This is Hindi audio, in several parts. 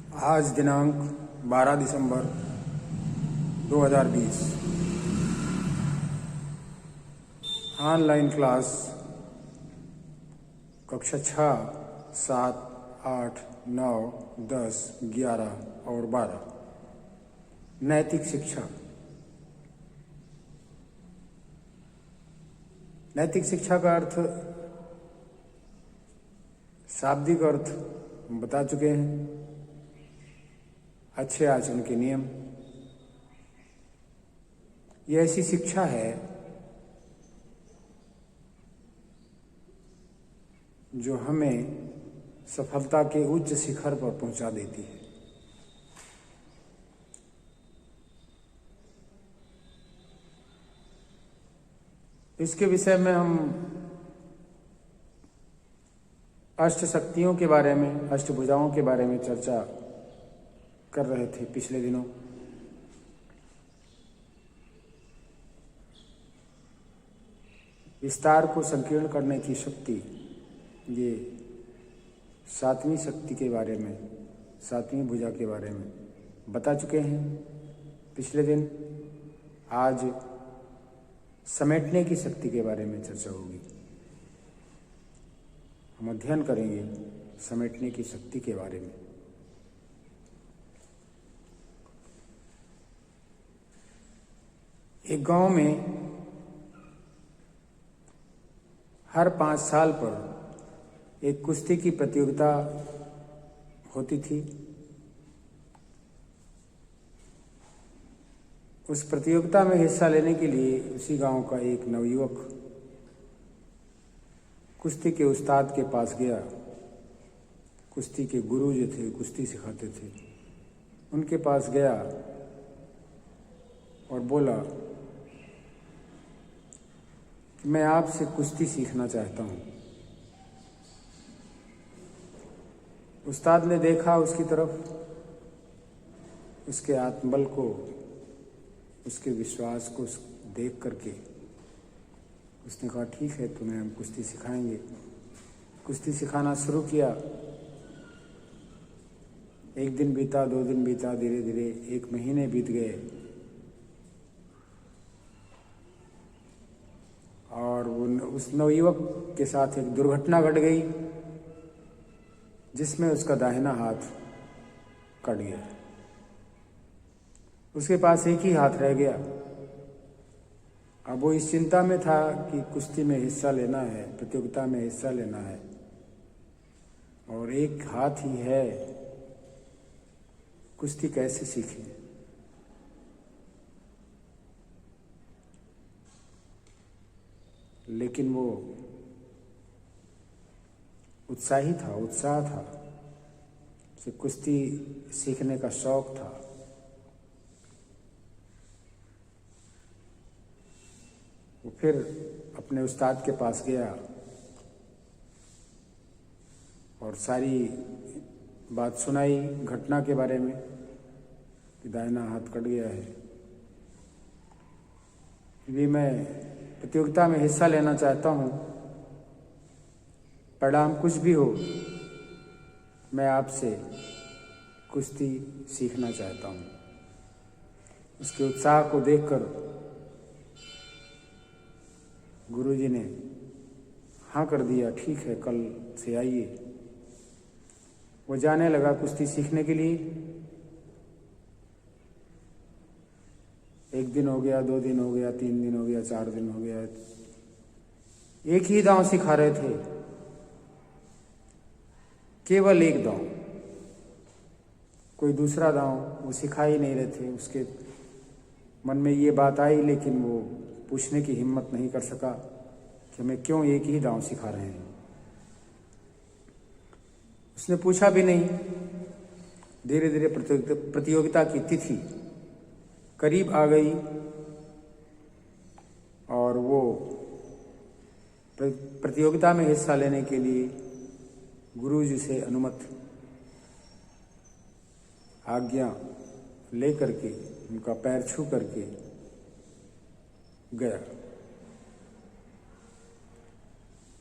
आज दिनांक 12 दिसंबर 2020। ऑनलाइन क्लास कक्षा 6, 7, 8, 9, 10, 11 और 12। नैतिक शिक्षा। नैतिक शिक्षा का अर्थ, शाब्दिक अर्थ हम बता चुके हैं। अच्छे आचरण के नियम। यह ऐसी शिक्षा है जो हमें सफलता के उच्च शिखर पर पहुंचा देती है। इसके विषय में हम अष्ट शक्तियों के बारे में, अष्टभुजाओं के बारे में चर्चा कर रहे थे पिछले दिनों। विस्तार को संकीर्ण करने की शक्ति, ये 7वीं शक्ति के बारे में, 7वीं भुजा के बारे में बता चुके हैं पिछले दिन। आज समेटने की शक्ति के बारे में चर्चा होगी। हम अध्ययन करेंगे समेटने की शक्ति के बारे में। एक गांव में हर 5 साल पर एक कुश्ती की प्रतियोगिता होती थी। उस प्रतियोगिता में हिस्सा लेने के लिए उसी गांव का एक नवयुवक कुश्ती के उस्ताद के पास गया। कुश्ती के गुरु जो थे, कुश्ती सिखाते थे, उनके पास गया और बोला कि मैं आपसे कुश्ती सीखना चाहता हूँ। उस्ताद ने देखा उसकी तरफ, उसके आत्मबल को, उसके विश्वास को देख करके उसने कहा, ठीक है, तुम्हें हम कुश्ती सिखाएंगे। कुश्ती सिखाना शुरू किया। 1 दिन बीता, 2 दिन बीता, धीरे धीरे 1 महीने बीत गए और उस नवयुवक के साथ एक दुर्घटना घट गई जिसमें उसका दाहिना हाथ कट गया। उसके पास एक ही हाथ रह गया। अब वो इस चिंता में था कि कुश्ती में हिस्सा लेना है, प्रतियोगिता में हिस्सा लेना है, और एक हाथ ही है, कुश्ती कैसे सीखे। लेकिन वो उत्साही था, उत्साह था, उसे कुश्ती सीखने का शौक था। वो फिर अपने उस्ताद के पास गया और सारी बात सुनाई घटना के बारे में कि दाहिना हाथ कट गया है, भी मैं प्रतियोगिता में हिस्सा लेना चाहता हूँ। परिणाम कुछ भी हो, मैं आपसे कुश्ती सीखना चाहता हूँ। उसके उत्साह को देखकर गुरुजी ने हाँ कर दिया, ठीक है, कल से आइए। वो जाने लगा कुश्ती सीखने के लिए। 1 दिन हो गया, 2 दिन हो गया, 3 दिन हो गया, 4 दिन हो गया। एक ही दांव सिखा रहे थे, केवल एक दांव, कोई दूसरा दांव वो सिखा ही नहीं रहे थे। उसके मन में ये बात आई, लेकिन वो पूछने की हिम्मत नहीं कर सका कि हमें क्यों एक ही दांव सिखा रहे हैं। उसने पूछा भी नहीं। धीरे धीरे प्रतियोगिता की तिथि करीब आ गई और वो प्रतियोगिता में हिस्सा लेने के लिए गुरुजी से अनुमति, आज्ञा ले करके, उनका पैर छू करके गया।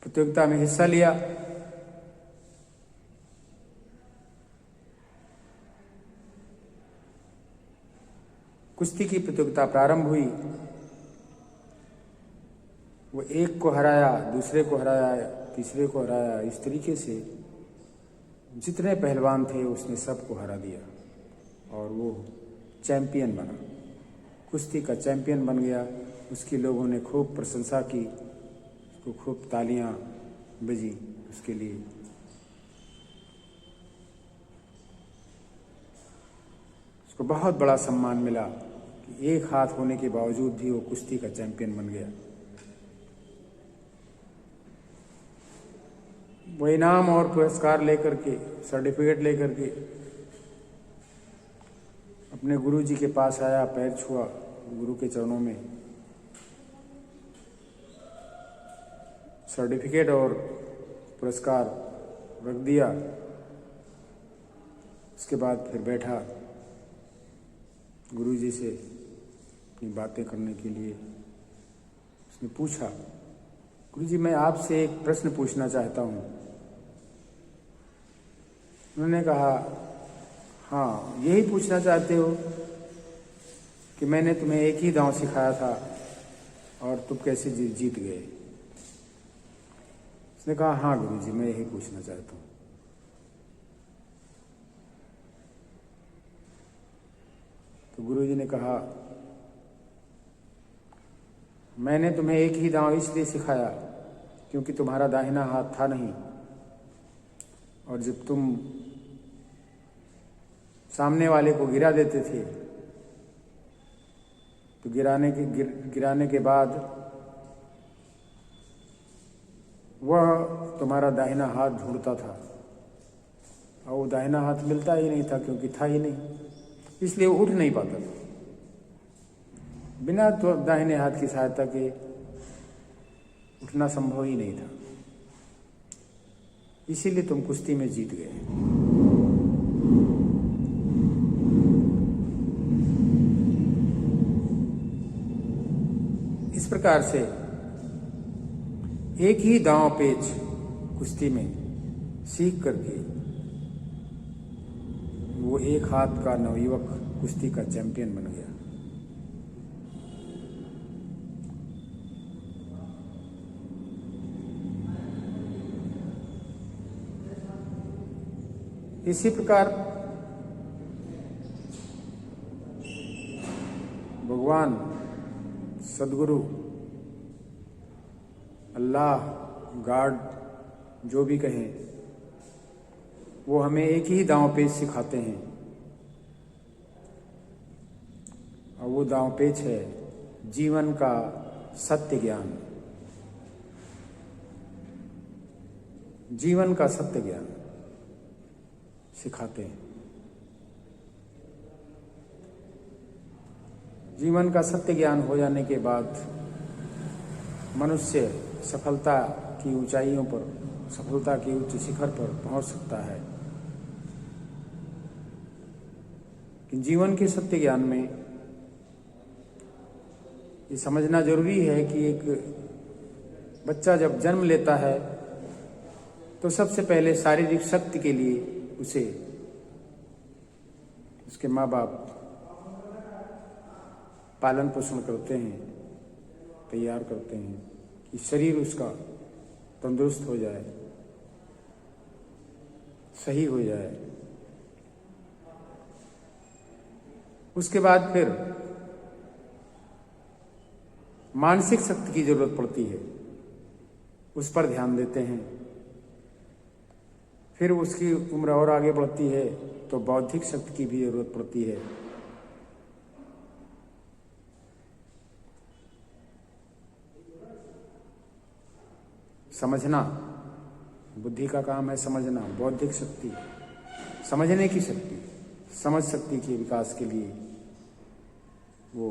प्रतियोगिता में हिस्सा लिया। कुश्ती की प्रतियोगिता प्रारंभ हुई। वो एक को हराया, दूसरे को हराया, तीसरे को हराया। इस तरीके से जितने पहलवान थे उसने सबको हरा दिया और वो चैंपियन बना, कुश्ती का चैंपियन बन गया। उसकी लोगों ने खूब प्रशंसा की, उसको खूब तालियां बजी उसके लिए। उसको बहुत बड़ा सम्मान मिला कि एक हाथ होने के बावजूद भी वो कुश्ती का चैंपियन बन गया। वो इनाम और पुरस्कार लेकर के, सर्टिफिकेट लेकर के अपने गुरु जी के पास आया, पैर छुआ गुरु के चरणों में, सर्टिफिकेट और पुरस्कार रख दिया। उसके बाद फिर बैठा गुरु जी से अपनी बातें करने के लिए। उसने पूछा, गुरु जी मैं आपसे एक प्रश्न पूछना चाहता हूँ। उन्होंने कहा, हाँ यही पूछना चाहते हो कि मैंने तुम्हें एक ही दांव सिखाया था और तुम कैसे जीत गए। उसने कहा, हाँ गुरु जी मैं यही पूछना चाहता हूँ। तो गुरु जी ने कहा, मैंने तुम्हें एक ही दांव इसलिए सिखाया क्योंकि तुम्हारा दाहिना हाथ था नहीं, और जब तुम सामने वाले को गिरा देते थे तो गिराने के बाद वह तुम्हारा दाहिना हाथ ढूंढता था और वो दाहिना हाथ मिलता ही नहीं था क्योंकि था ही नहीं, इसलिए वो उठ नहीं पाता था। बिना तो दाहिने हाथ की सहायता के उठना संभव ही नहीं था, इसीलिए तुम कुश्ती में जीत गए। इस प्रकार से एक ही दांव पेच कुश्ती में सीख करके वो एक हाथ का नवयुवक कुश्ती का चैंपियन बन गया। इसी प्रकार भगवान, सदगुरु, अल्लाह, गॉड जो भी कहें, वो हमें एक ही दांव पेच सिखाते हैं और वो दांव पेच है जीवन का सत्य ज्ञान। जीवन का सत्य ज्ञान सिखाते हैं। जीवन का सत्य ज्ञान हो जाने के बाद मनुष्य सफलता की ऊंचाइयों पर, सफलता के उच्च शिखर पर पहुंच सकता है। कि जीवन के सत्य ज्ञान में ये समझना जरूरी है कि एक बच्चा जब जन्म लेता है तो सबसे पहले शारीरिक शक्ति के लिए उसे उसके माँ बाप पालन पोषण करते हैं, तैयार करते हैं कि शरीर उसका तंदुरुस्त हो जाए, सही हो जाए। उसके बाद फिर मानसिक शक्ति की जरूरत पड़ती है, उस पर ध्यान देते हैं। फिर उसकी उम्र और आगे बढ़ती है तो बौद्धिक शक्ति की भी जरूरत पड़ती है। समझना, बुद्धि का काम है समझना, बौद्धिक शक्ति, समझने की शक्ति, समझ शक्ति के विकास के लिए वो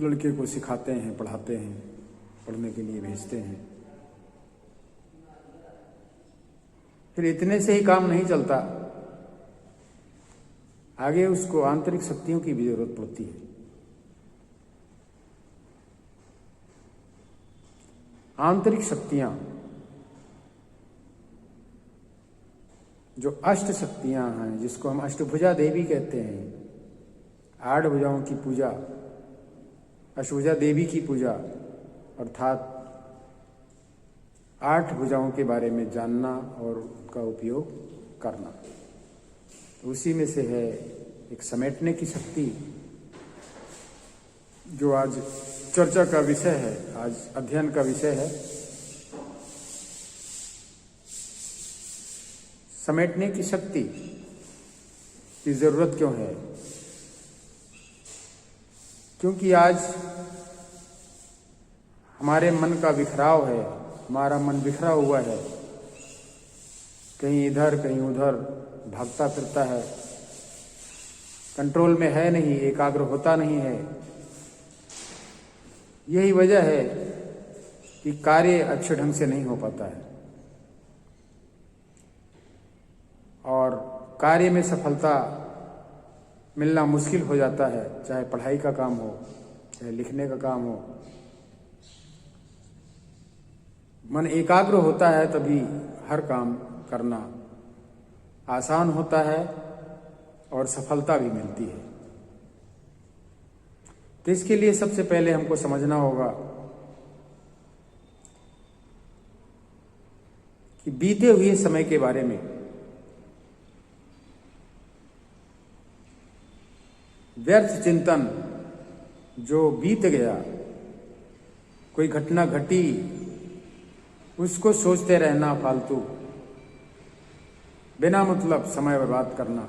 लड़के को सिखाते हैं, पढ़ाते हैं, पढ़ने के लिए भेजते हैं। फिर इतने से ही काम नहीं चलता, आगे उसको आंतरिक शक्तियों की भी जरूरत पड़ती है। आंतरिक शक्तियां जो अष्ट शक्तियां हैं, जिसको हम अष्टभुजा देवी कहते हैं, 8 भुजाओं की पूजा, अष्टभुजा देवी की पूजा अर्थात 8 भुजाओं के बारे में जानना और उनका उपयोग करना। उसी में से है एक समेटने की शक्ति, जो आज चर्चा का विषय है, आज अध्ययन का विषय है। समेटने की शक्ति की जरूरत क्यों है? क्योंकि आज हमारे मन का बिखराव है, हमारा मन बिखरा हुआ है, कहीं इधर कहीं उधर भागता फिरता है, कंट्रोल में है नहीं, एकाग्र होता नहीं है। यही वजह है कि कार्य अच्छे ढंग से नहीं हो पाता है और कार्य में सफलता मिलना मुश्किल हो जाता है, चाहे पढ़ाई का काम हो, चाहे लिखने का काम हो। मन एकाग्र होता है तभी हर काम करना आसान होता है और सफलता भी मिलती है। तो इसके लिए सबसे पहले हमको समझना होगा कि बीते हुए समय के बारे में व्यर्थ चिंतन, जो बीत गया, कोई घटना घटी, उसको सोचते रहना फालतू, बिना मतलब समय बर्बाद करना,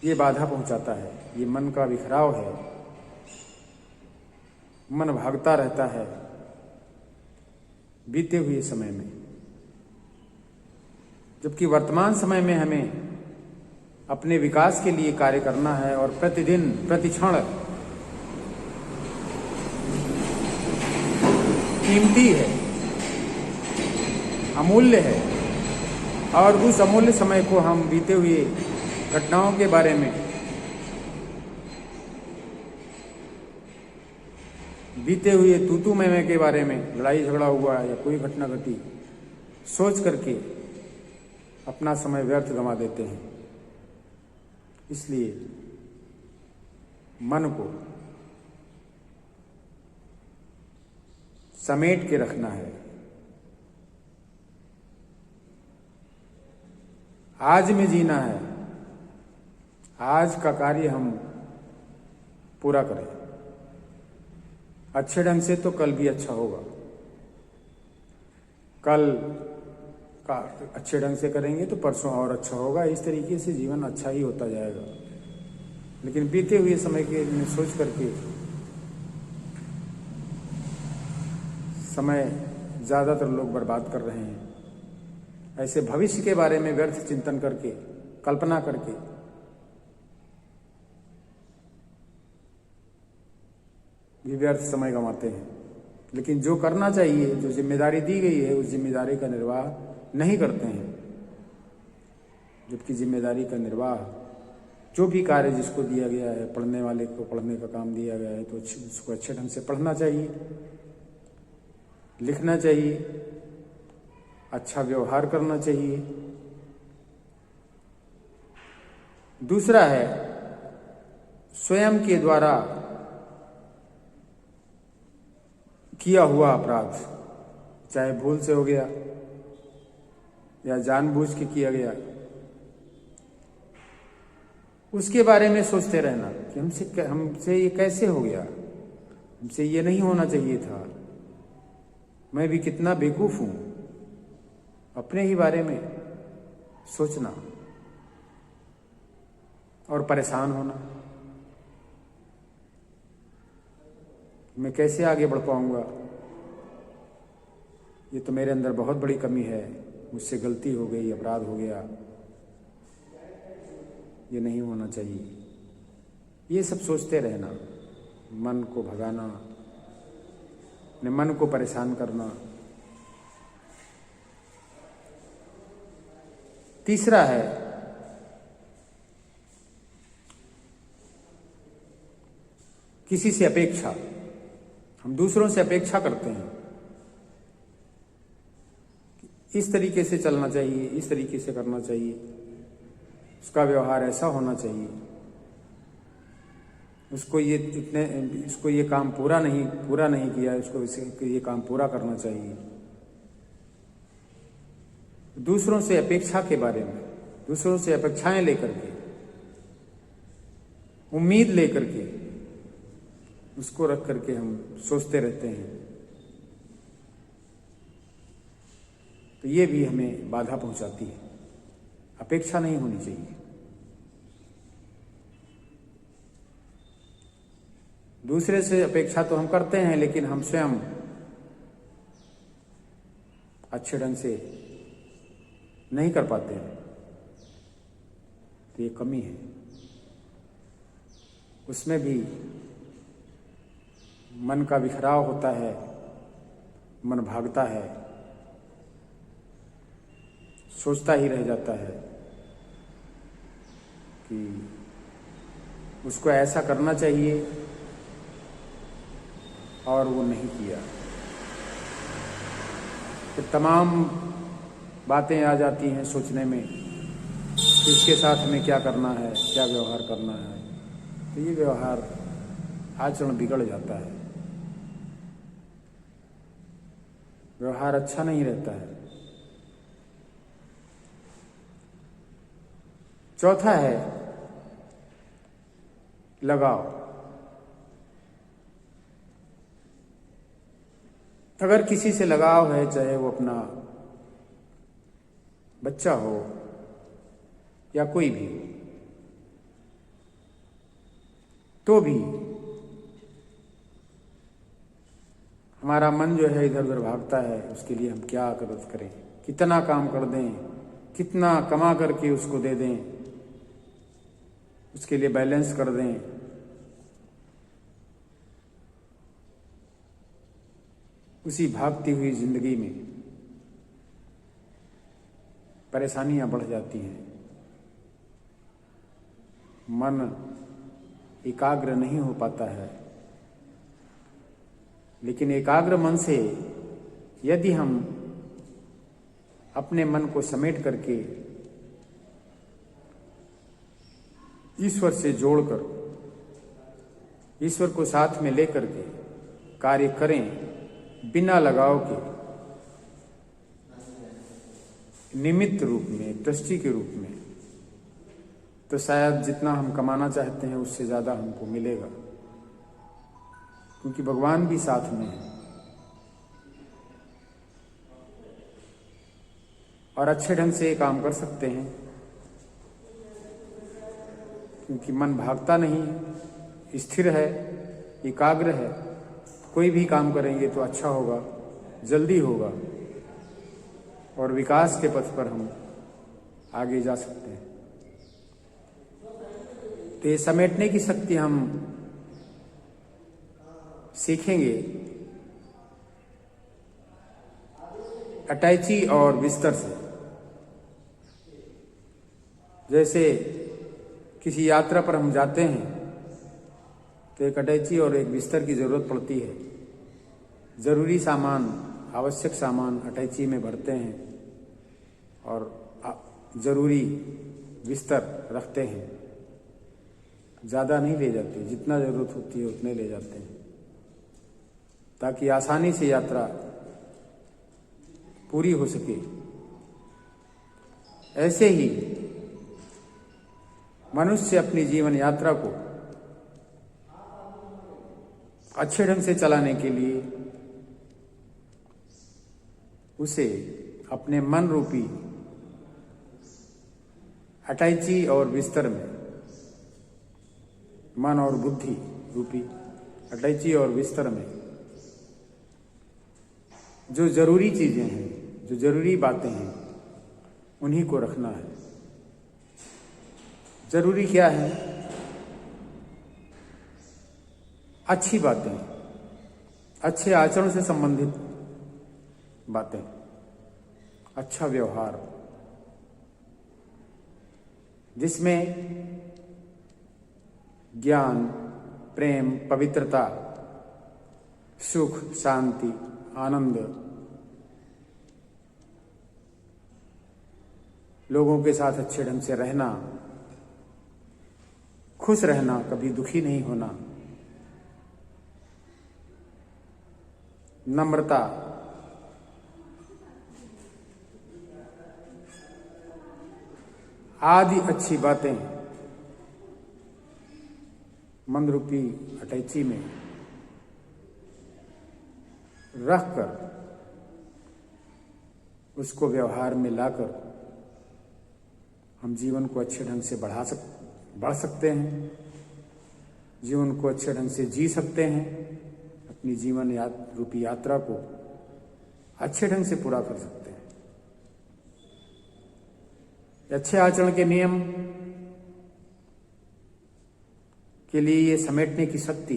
ये बाधा पहुंचाता है। ये मन का बिखराव है, मन भागता रहता है बीते हुए समय में, जबकि वर्तमान समय में हमें अपने विकास के लिए कार्य करना है और प्रतिदिन प्रतिक्षण कीमती है, अमूल्य है और उस अमूल्य समय को हम बीते हुए घटनाओं के बारे में, बीते हुए तूतू मैमे के बारे में, लड़ाई झगड़ा हुआ या कोई घटना घटी, सोच करके अपना समय व्यर्थ गंवा देते हैं। इसलिए मन को समेट के रखना है। आज में जीना है, आज का कार्य हम पूरा करें अच्छे ढंग से, तो कल भी अच्छा होगा। कल का अच्छे ढंग से करेंगे तो परसों और अच्छा होगा। इस तरीके से जीवन अच्छा ही होता जाएगा। लेकिन बीते हुए समय के में सोच करके समय ज़्यादातर लोग बर्बाद कर रहे हैं। ऐसे भविष्य के बारे में व्यर्थ चिंतन करके, कल्पना करके भी व्यर्थ समय गंवाते हैं। लेकिन जो करना चाहिए, जो जिम्मेदारी दी गई है, उस जिम्मेदारी का निर्वाह नहीं करते हैं। जबकि जिम्मेदारी का निर्वाह, जो भी कार्य जिसको दिया गया है, पढ़ने वाले को पढ़ने का काम दिया गया है, तो उसको अच्छे ढंग से पढ़ना चाहिए, लिखना चाहिए, अच्छा व्यवहार करना चाहिए। दूसरा है स्वयं के द्वारा किया हुआ अपराध, चाहे भूल से हो गया या जानबूझ के किया गया, उसके बारे में सोचते रहना कि हमसे ये कैसे हो गया, हमसे ये नहीं होना चाहिए था, मैं भी कितना बेवकूफ हूं। अपने ही बारे में सोचना और परेशान होना, मैं कैसे आगे बढ़ पाऊंगा, ये तो मेरे अंदर बहुत बड़ी कमी है, मुझसे गलती हो गई, अपराध हो गया, ये नहीं होना चाहिए। ये सब सोचते रहना, मन को भगाना, अपने मन को परेशान करना। तीसरा है किसी से अपेक्षा। हम दूसरों से अपेक्षा करते हैं, इस तरीके से चलना चाहिए, इस तरीके से करना चाहिए। उसका व्यवहार ऐसा होना चाहिए, इसको ये काम पूरा नहीं किया, इसको ये काम पूरा करना चाहिए। दूसरों से अपेक्षा के बारे में, दूसरों से अपेक्षाएं लेकर के, उम्मीद लेकर के, उसको रख करके हम सोचते रहते हैं, तो ये भी हमें बाधा पहुंचाती है। अपेक्षा नहीं होनी चाहिए। दूसरे से अपेक्षा तो हम करते हैं, लेकिन हम स्वयं अच्छे ढंग से नहीं कर पाते हैं, तो ये कमी है। उसमें भी मन का बिखराव होता है, मन भागता है, सोचता ही रह जाता है कि उसको ऐसा करना चाहिए और वो नहीं किया। फिर तमाम बातें आ जाती हैं सोचने में कि उसके साथ हमें क्या करना है, क्या व्यवहार करना है। तो ये व्यवहार आचरण बिगड़ जाता है, व्यवहार अच्छा नहीं रहता है। चौथा है लगाव। अगर किसी से लगाव है, चाहे वो अपना बच्चा हो या कोई भी, तो भी हमारा मन जो है इधर उधर भागता है। उसके लिए हम क्या करें, कितना काम कर दें, कितना कमा करके उसको दे दें, उसके लिए बैलेंस कर दें। उसी भागती हुई जिंदगी में परेशानियां बढ़ जाती हैं, मन एकाग्र नहीं हो पाता है। लेकिन एकाग्र मन से यदि हम अपने मन को समेट करके ईश्वर से जोड़कर, ईश्वर को साथ में लेकर के कार्य करें बिना लगाव के, निमित्त रूप में, दृष्टि के रूप में, तो शायद जितना हम कमाना चाहते हैं उससे ज्यादा हमको मिलेगा, क्योंकि भगवान भी साथ में है। और अच्छे ढंग से ये काम कर सकते हैं, क्योंकि मन भागता नहीं, स्थिर है, एकाग्र है। कोई भी काम करेंगे तो अच्छा होगा, जल्दी होगा और विकास के पथ पर हम आगे जा सकते हैं। तो ये समेटने की शक्ति हम सीखेंगे अटैची और बिस्तर से। जैसे किसी यात्रा पर हम जाते हैं तो एक अटैची और एक बिस्तर की जरूरत पड़ती है। जरूरी सामान, आवश्यक सामान अटैची में भरते हैं और जरूरी बिस्तर रखते हैं। ज़्यादा नहीं ले जाते, जितना ज़रूरत होती है उतने ले जाते हैं, ताकि आसानी से यात्रा पूरी हो सके। ऐसे ही मनुष्य अपनी जीवन यात्रा को अच्छे ढंग से चलाने के लिए उसे अपने मन रूपी अटैची और बिस्तर में, मन और बुद्धि रूपी अटैची और बिस्तर में जो जरूरी चीजें हैं, जो जरूरी बातें हैं, उन्हीं को रखना है। जरूरी क्या है? अच्छी बातें, अच्छे आचरण से संबंधित बातें, अच्छा व्यवहार, जिसमें ज्ञान, प्रेम, पवित्रता, सुख, शांति, आनंद, लोगों के साथ अच्छे ढंग से रहना, खुश रहना, कभी दुखी नहीं होना, नम्रता, आदि अच्छी बातें मन रूपी अटैची में रखकर उसको व्यवहार में लाकर हम जीवन को अच्छे ढंग से बढ़ सकते हैं, जीवन को अच्छे ढंग से जी सकते हैं, अपनी जीवन रूपी यात्रा को अच्छे ढंग से पूरा कर सकते हैं। अच्छे आचरण के नियम के लिए ये समेटने की शक्ति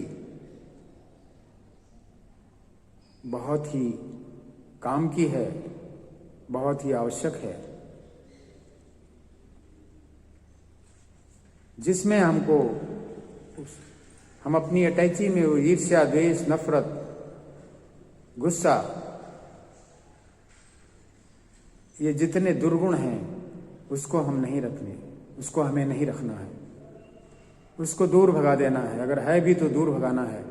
बहुत ही काम की है, बहुत ही आवश्यक है, जिसमें हम अपनी अटैची में वो ईर्ष्या, द्वेष, नफरत, गुस्सा, ये जितने दुर्गुण हैं उसको हमें नहीं रखना है, उसको दूर भगा देना है। अगर है भी तो दूर भगाना है।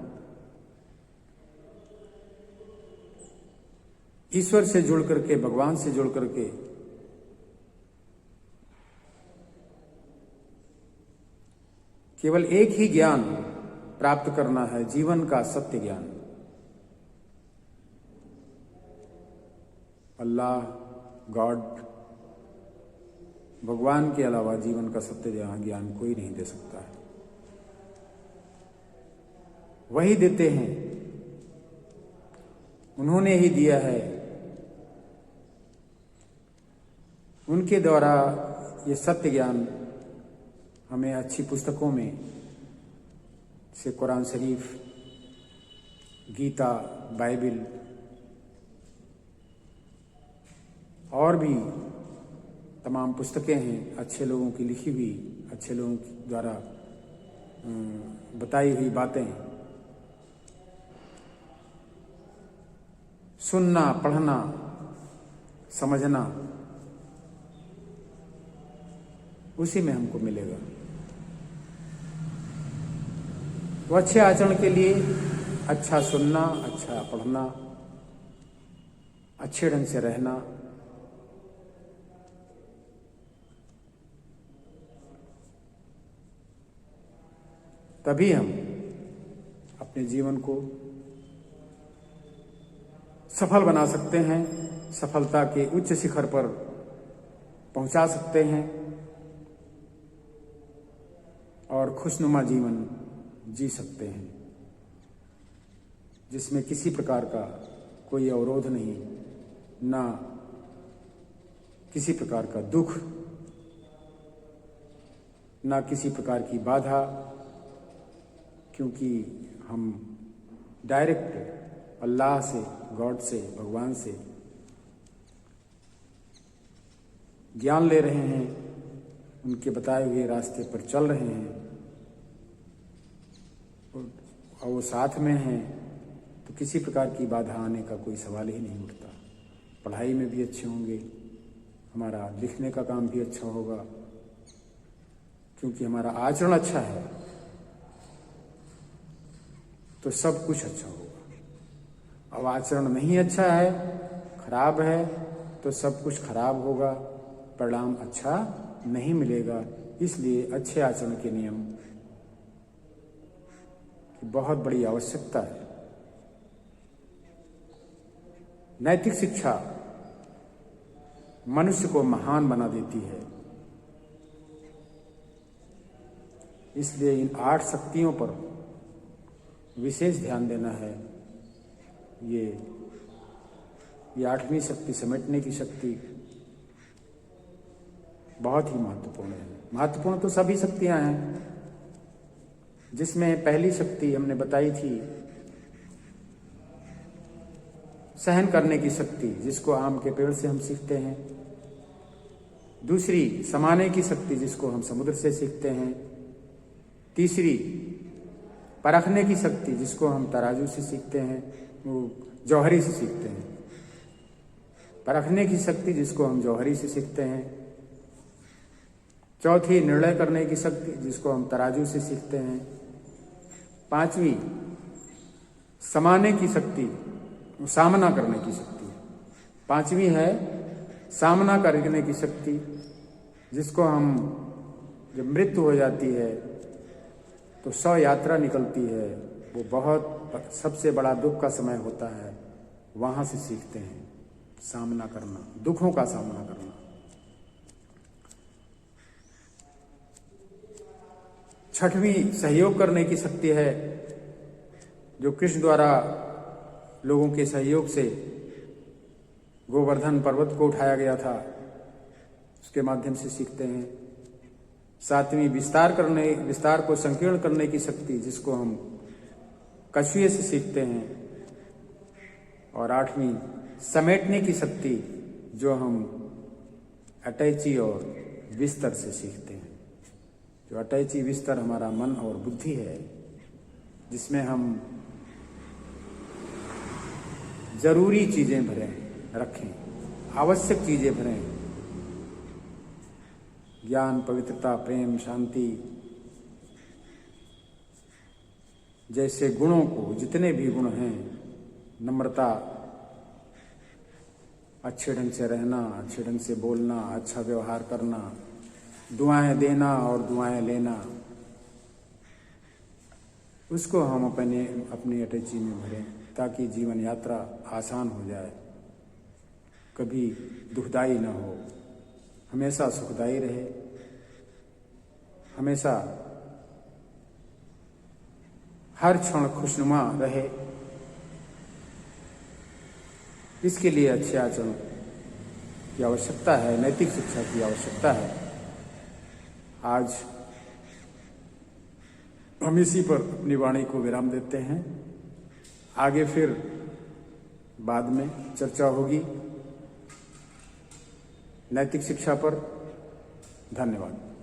ईश्वर से जुड़ करके, भगवान से जुड़ करके केवल एक ही ज्ञान प्राप्त करना है, जीवन का सत्य ज्ञान। अल्लाह, गॉड, भगवान के अलावा जीवन का सत्य ज्ञान कोई नहीं दे सकता है। वही देते हैं, उन्होंने ही दिया है। उनके द्वारा ये सत्य ज्ञान हमें अच्छी पुस्तकों में से कुरान शरीफ, गीता, बाइबिल और भी तमाम पुस्तकें हैं, अच्छे लोगों की लिखी हुई, अच्छे लोगों द्वारा बताई हुई बातें सुनना, पढ़ना, समझना, उसी में हमको मिलेगा। तो अच्छे आचरण के लिए अच्छा सुनना, अच्छा पढ़ना, अच्छे ढंग से रहना, तभी हम अपने जीवन को सफल बना सकते हैं, सफलता के उच्च शिखर पर पहुंचा सकते हैं और खुशनुमा जीवन जी सकते हैं, जिसमें किसी प्रकार का कोई अवरोध नहीं, ना किसी प्रकार का दुख, ना किसी प्रकार की बाधा, क्योंकि हम डायरेक्ट अल्लाह से, गॉड से, भगवान से ज्ञान ले रहे हैं, उनके बताए हुए रास्ते पर चल रहे हैं और वो साथ में हैं, तो किसी प्रकार की बाधा आने का कोई सवाल ही नहीं उठता। पढ़ाई में भी अच्छे होंगे, हमारा लिखने का काम भी अच्छा होगा, क्योंकि हमारा आचरण अच्छा है तो सब कुछ अच्छा होगा। अब आचरण नहीं अच्छा है, खराब है, तो सब कुछ खराब होगा, परिणाम अच्छा नहीं मिलेगा। इसलिए अच्छे आचरण के नियम की बहुत बड़ी आवश्यकता है। नैतिक शिक्षा मनुष्य को महान बना देती है। इसलिए इन 8 शक्तियों पर विशेष ध्यान देना है। ये 8वीं शक्ति, समेटने की शक्ति, बहुत ही महत्वपूर्ण है। महत्वपूर्ण तो सभी शक्तियां हैं, जिसमें पहली शक्ति हमने बताई थी सहन करने की शक्ति, जिसको आम के पेड़ से हम सीखते हैं। दूसरी समाने की शक्ति, जिसको हम समुद्र से सीखते हैं। तीसरी परखने की शक्ति, जिसको हम तराजू से सीखते हैं, वो जौहरी से सीखते हैं। परखने की शक्ति, जिसको हम जौहरी से सीखते हैं। चौथी, निर्णय करने की शक्ति, जिसको हम तराजू से सीखते हैं। पांचवी, समाने की शक्ति, सामना करने की शक्ति। पांचवी है सामना करने की शक्ति, जिसको हम जब मृत्यु हो जाती है तो शव यात्रा निकलती है, वो बहुत सबसे बड़ा दुख का समय होता है, वहां से सीखते हैं सामना करना, दुखों का सामना करना। छठवीं, सहयोग करने की शक्ति है, जो कृष्ण द्वारा लोगों के सहयोग से गोवर्धन पर्वत को उठाया गया था, उसके माध्यम से सीखते हैं। सातवीं, विस्तार को संकीर्ण करने की शक्ति, जिसको हम कछुए से सीखते हैं। और आठवीं, समेटने की शक्ति, जो हम अटैची और विस्तर से सीखते हैं। जो अटैची विस्तर हमारा मन और बुद्धि है, जिसमें हम जरूरी चीजें रखें, आवश्यक चीजें भरें, ज्ञान, पवित्रता, प्रेम, शांति जैसे गुणों को, जितने भी गुण हैं, नम्रता, अच्छे ढंग से रहना, अच्छे ढंग से बोलना, अच्छा व्यवहार करना, दुआएं देना और दुआएं लेना, उसको हम अपनी अटैची में भरें, ताकि जीवन यात्रा आसान हो जाए, कभी दुखदाई ना हो, हमेशा सुखदाई रहे, हमेशा हर क्षण खुशनुमा रहे। इसके लिए अच्छे आचरण की आवश्यकता है, नैतिक शिक्षा की आवश्यकता है। आज हम इसी पर अपनी वाणी को विराम देते हैं। आगे फिर बाद में चर्चा होगी नैतिक शिक्षा पर। धन्यवाद।